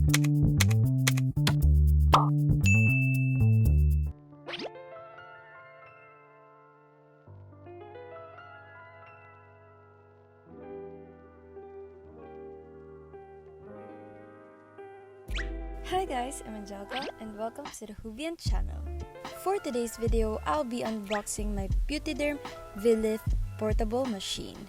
Hi guys, I'm Angelika and welcome to the HUBient channel. For today's video, I'll be unboxing my Beaute Derm V-Lift portable machine.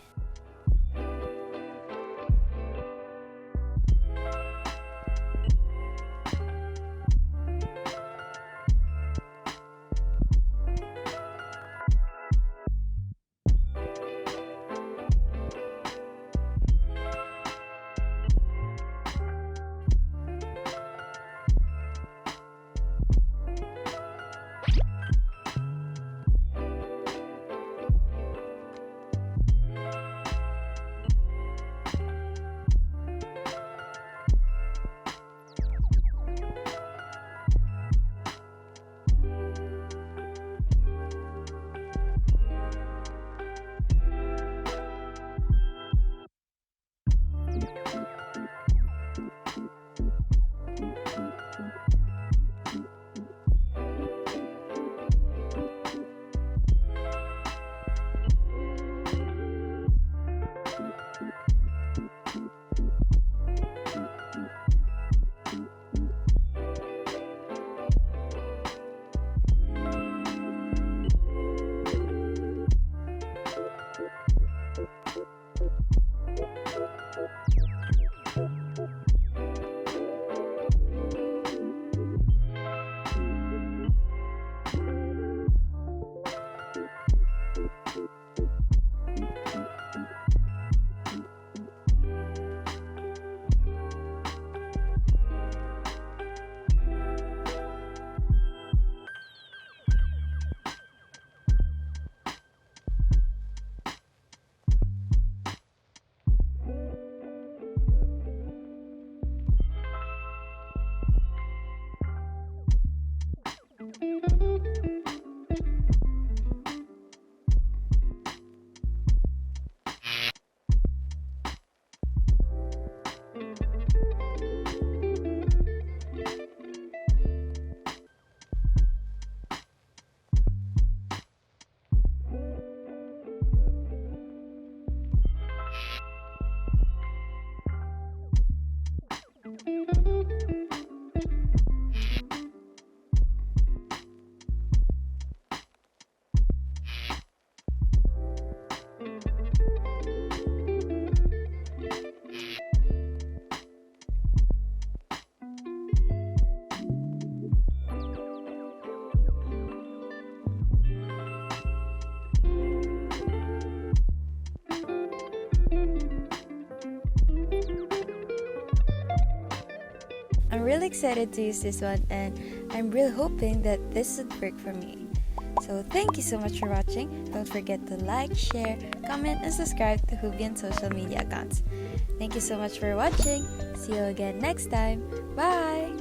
I'm really excited to use this one and I'm really hoping that this would work for me. So thank you so much for watching. Don't forget to like, share, comment, and subscribe to HUBient social media accounts. Thank you so much for watching. See you again next time. Bye!